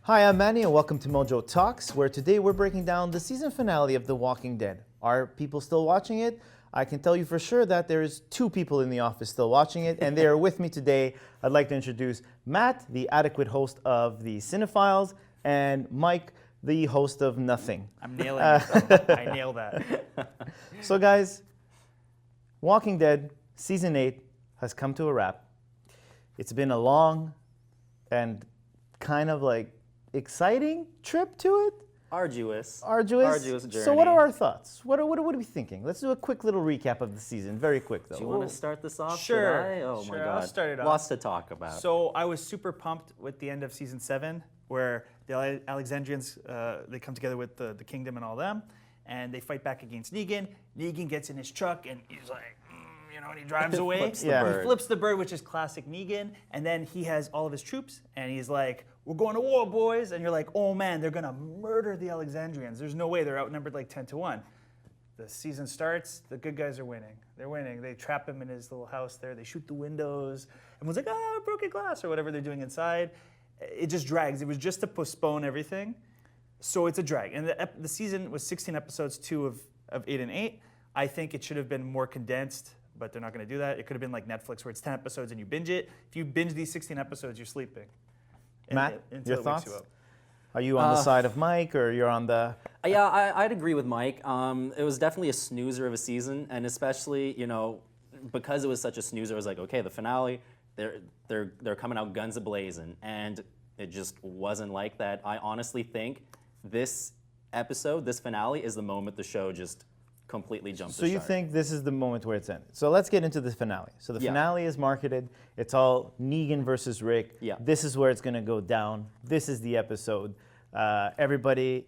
Hi, I'm Manny and welcome to MojoTalks, where today we're breaking down the season finale of The Walking Dead. Are people still watching it? I can tell you for sure that there's 2 people in the office still watching it, and they are with me today. I'd like to introduce Matt, the adequate host of the Cinephiles, and Mike, the host of Nothing. I'm nailing it. I nailed that. So guys, Walking Dead Season 8 has come to a wrap. It's been a long and kind of like exciting trip to it. Arduous journey. So what are our thoughts? What are we thinking? Let's do a quick little recap of the season. Very quick though. Do you want to start this off? Sure. Should I? Oh my Sure, God. I'll start it off. Lots to talk about. So I was super pumped with the end of season 7, where the Alexandrians they come together with the kingdom and all them, and they fight back against Negan. Negan gets in his truck and he's like, and he drives away. Flips the Yeah. bird. He flips the bird, which is classic Negan, and then he has all of his troops, and he's like, "We're going to war, boys!" And you're like, "Oh man, they're gonna murder the Alexandrians. There's no way. They're outnumbered like 10-1." The season starts. The good guys are winning. They're winning. They trap him in his little house there. They shoot the windows. Everyone's like, "Ah, broken glass," or whatever they're doing inside. It just drags. It was just to postpone everything, so it's a drag. And the season was 16 episodes, 2 of 8 and 8. I think it should have been more condensed, but they're not going to do that. It could have been like Netflix, where it's 10 episodes and you binge it. If you binge these 16 episodes, you're sleeping. Matt, Until your it wakes thoughts? you up. Are you on the side of Mike or you're on the... Yeah, I'd agree with Mike. It was definitely a snoozer of a season, and especially because it was such a snoozer, I was like, okay, the finale, they're coming out guns a-blazing, and it just wasn't like that. I honestly think this episode, this finale, is the moment the show just completely jumped So the you shark. think this is the moment where it's ended. So let's get into the finale. So the Yeah. finale is marketed. It's all Negan versus Rick. Yeah. This is where it's going to go down. This is the episode. Everybody,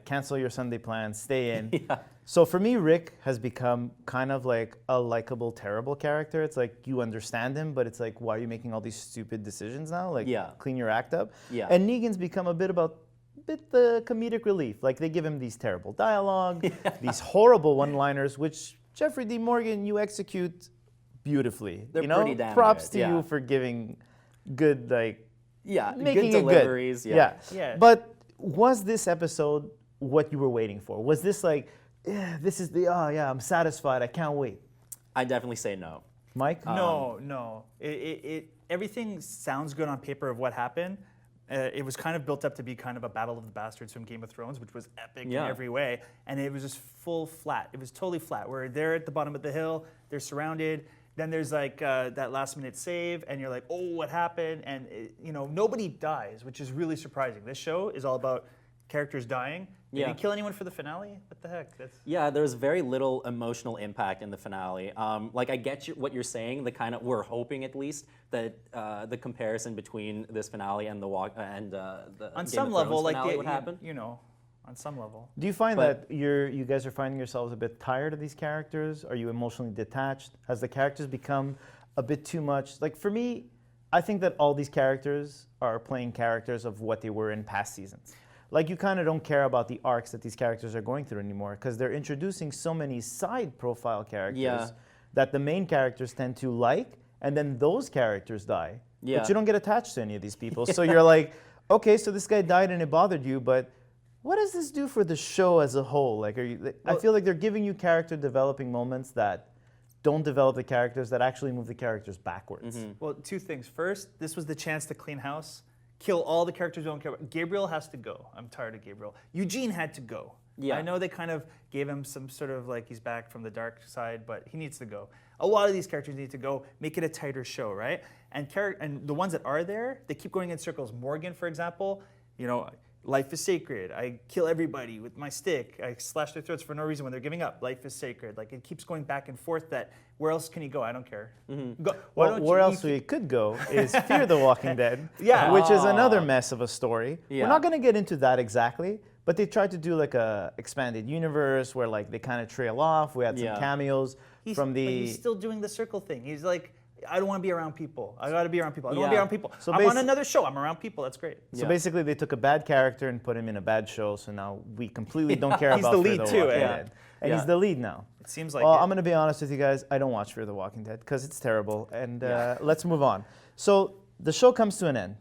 cancel your Sunday plans, stay in. Yeah. So for me, Rick has become kind of like a likable, terrible character. It's like you understand him, but it's like, why are you making all these stupid decisions now? Like, Yeah. clean your act up. Yeah. And Negan's become a bit the comedic relief. Like they give him these terrible dialogue, these horrible one-liners, which Jeffrey D. Morgan, you execute beautifully. They're pretty damn Props good, to yeah. you for giving good, making good it deliveries. good. Yeah. Yeah. But was this episode what you were waiting for? Was this like, I'm satisfied, I can't wait? I definitely say no. Mike? No. Everything sounds good on paper of what happened. It was kind of built up to be kind of a battle of the bastards from Game of Thrones, which was epic Yeah. in every way. And it was just full flat. It was totally flat. Where they're at the bottom of the hill, they're surrounded. Then there's like that last minute save, and you're like, oh, what happened? And nobody dies, which is really surprising. This show is all about characters dying. Did Yeah. you kill anyone for the finale? What the heck? Yeah, there's very little emotional impact in the finale. I get what you're saying. We're hoping at least that the comparison between this finale and the On Game some of level, Thrones like finale would happen. On some level. Do you find But- that you guys are finding yourselves a bit tired of these characters? Are you emotionally detached? Has the characters become a bit too much? Like for me, I think that all these characters are playing characters of what they were in past seasons. Like you kind of don't care about the arcs that these characters are going through anymore because they're introducing so many side profile characters Yeah. that the main characters tend to like, and then those characters die. Yeah. But you don't get attached to any of these people. So you're like, okay, so this guy died and it bothered you, but what does this do for the show as a whole? Like, I feel like they're giving you character developing moments that don't develop the characters, that actually move the characters backwards. Mm-hmm. Well, 2 things. First, this was the chance to clean house, kill all the characters we don't care about. Gabriel has to go. I'm tired of Gabriel. Eugene had to go. Yeah. I know they kind of gave him some sort of like he's back from the dark side, but he needs to go. A lot of these characters need to go. Make it a tighter show, right? And the ones that are there, they keep going in circles. Morgan, for example, life is sacred. I kill everybody with my stick. I slash their throats for no reason when they're giving up. Life is sacred. Like it keeps going back and forth. That where else can he go? I don't care. Go, why Well, don't where you else we could go is Fear the Walking Dead, Yeah. which is another mess of a story. Yeah. We're not going to get into that exactly, but they tried to do like a expanded universe where like they kind of trail off. We had some Yeah. cameos from But the... he's still doing the circle thing. He's like, I don't want to be around people. I got to be around people. I don't want to be Yeah. around people. So I'm on basi- another show. I'm around people. That's great. So Yeah. basically they took a bad character and put him in a bad show, so now we completely don't care He's about the Fear lead the too, Walking eh? Dead. And Yeah. he's the lead now. It seems like Well, it. I'm going to be honest with you guys. I don't watch Fear the Walking Dead because it's terrible. And let's move on. So the show comes to an end.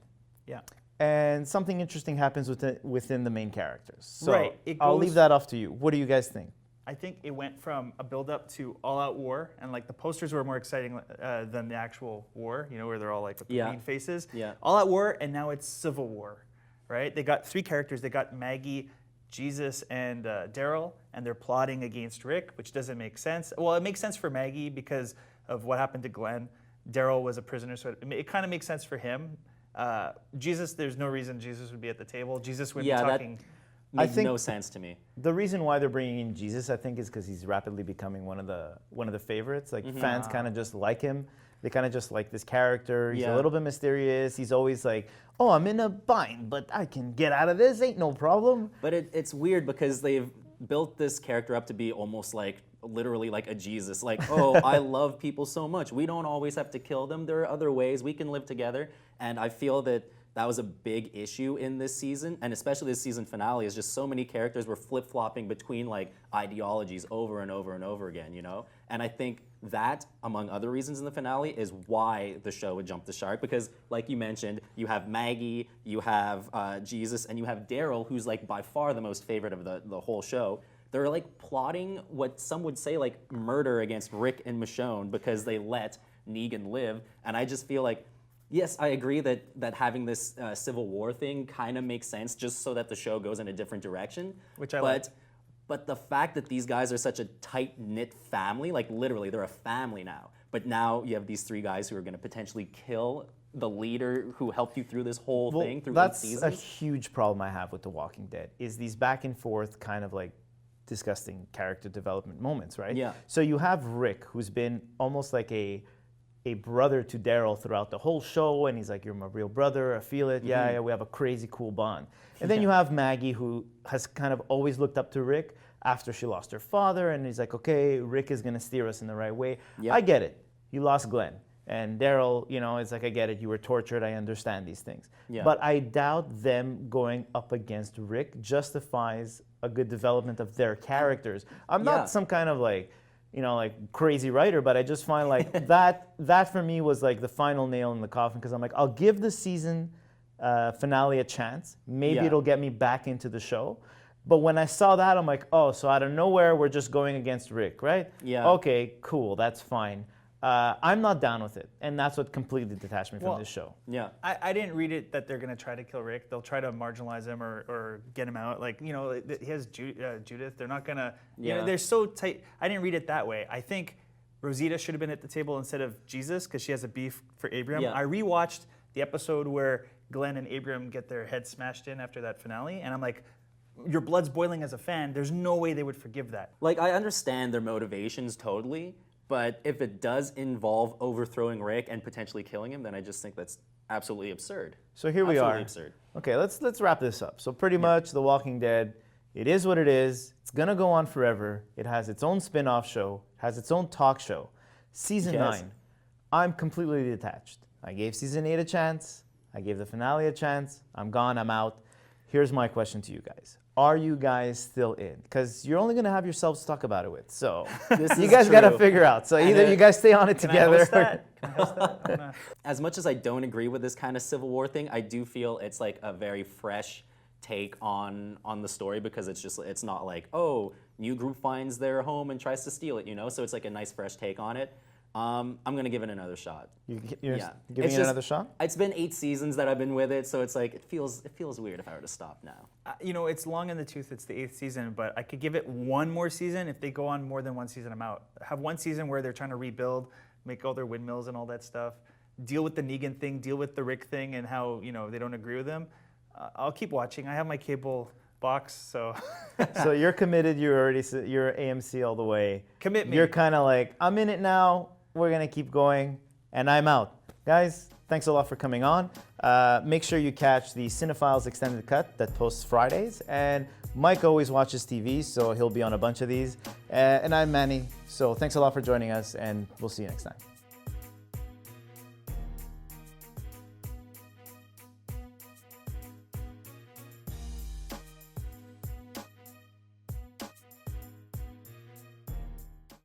Yeah. and something interesting happens within the main characters. So Right, it I'll goes- leave that off to you. What do you guys think? I think it went from a build-up to all-out war, and like the posters were more exciting than the actual war. You know, where they're all like with the Yeah. mean faces. Yeah. All-out war, and now it's civil war, right? They got 3 characters. They got Maggie, Jesus, and Daryl, and they're plotting against Rick, which doesn't make sense. Well, it makes sense for Maggie because of what happened to Glenn. Daryl was a prisoner, so it kind of makes sense for him. Jesus, there's no reason Jesus would be at the table. Jesus would be talking. Made think- no sense to me. The reason why they're bringing in Jesus, I think, is because he's rapidly becoming one of the favorites. Like fans kind of just like him. They kind of just like this character. He's a Yeah. little bit mysterious. He's always like, "Oh, I'm in a bind, but I can get out of this. Ain't no problem." But it's weird because they've built this character up to be almost like literally like a Jesus. Like, oh, I love people so much. We don't always have to kill them. There are other ways we can live together. And I feel that was a big issue in this season, and especially this season finale is just so many characters were flip-flopping between like ideologies over and over and over again, you know? And I think that, among other reasons in the finale, is why the show would jump the shark, because like you mentioned, you have Maggie, you have Jesus, and you have Daryl, who's like by far the most favorite of the whole show. They're like plotting what some would say like murder against Rick and Michonne because they let Negan live, and I just feel like, yes, I agree that having this Civil War thing kind of makes sense just so that the show goes in a different direction. Which I like. But the fact that these guys are such a tight-knit family, like literally they're a family now, but now you have these 3 guys who are going to potentially kill the leader who helped you through this whole thing through 8 that's seasons. a huge problem I have with The Walking Dead, is these back and forth kind of like disgusting character development moments, right? Yeah. So you have Rick, who's been almost like a brother to Daryl throughout the whole show, and he's like, "You're my real brother, I feel it, yeah, we have a crazy cool bond." And then you have Maggie, who has kind of always looked up to Rick after she lost her father, and he's like, "Okay, Rick is gonna steer us in the right way." Yep. I get it, you lost Glenn. And Daryl, you know, it's like, I get it, you were tortured, I understand these things. Yeah. But I doubt them going up against Rick justifies a good development of their characters. I'm Yeah. not some kind of like, you know, like crazy writer, but I just find like that for me was like the final nail in the coffin, because I'm like, I'll give the season finale a chance. Maybe Yeah. it'll get me back into the show. But when I saw that, I'm like, oh, so out of nowhere, we're just going against Rick, right? Yeah. Okay, cool, that's fine. I'm not down with it, and that's what completely detached me from Well, this show. Yeah. I didn't read it that they're going to try to kill Rick. They'll try to marginalize him or get him out. Like, you know, he has Judith. They're not going to, you know, Yeah. they're so tight. I didn't read it that way. I think Rosita should have been at the table instead of Jesus because she has a beef for Abram. Yeah. I rewatched the episode where Glenn and Abram get their heads smashed in after that finale, and I'm like, your blood's boiling as a fan. There's no way they would forgive that. Like, I understand their motivations totally, but if it does involve overthrowing Rick and potentially killing him, then I just think that's absolutely absurd. So here we are. Absolutely absurd. Okay, let's wrap this up. So pretty much, The Walking Dead, it is what it is. It's gonna go on forever. It has its own spin-off show, has its own talk show. Season Yes. 9, I'm completely detached. I gave season 8 a chance. I gave the finale a chance. I'm gone. I'm out. Here's my question to you guys. Are you guys still in? Because you're only going to have yourselves to talk about it with. So This you is guys got to true. figure out. So either you guys stay on it Can together. I host that? Can I host that? As much as I don't agree with this kind of Civil War thing, I do feel it's like a very fresh take on the story, because it's not like, oh, new group finds their home and tries to steal it, you know? So it's like a nice fresh take on it. I'm gonna give it another shot. You're Yeah. giving It's it just- another shot? It's been 8 seasons that I've been with it, so it's like it feels weird if I were to stop now. You know, it's long in the tooth. It's the 8th season, but I could give it one more season. If they go on more than one season, I'm out. Have one season where they're trying to rebuild, make all their windmills and all that stuff, deal with the Negan thing, deal with the Rick thing, and how, you know, they don't agree with him. I'll keep watching. I have my cable box, so So you're committed. You're AMC all the way. Commit me. You're kind of like, I'm in it now. We're gonna keep going, and I'm out. Guys, thanks a lot for coming on. Make sure you catch the Cinephiles Extended Cut that posts Fridays. And Mike always watches TV, so he'll be on a bunch of these. And I'm Manny. So thanks a lot for joining us, and we'll see you next time.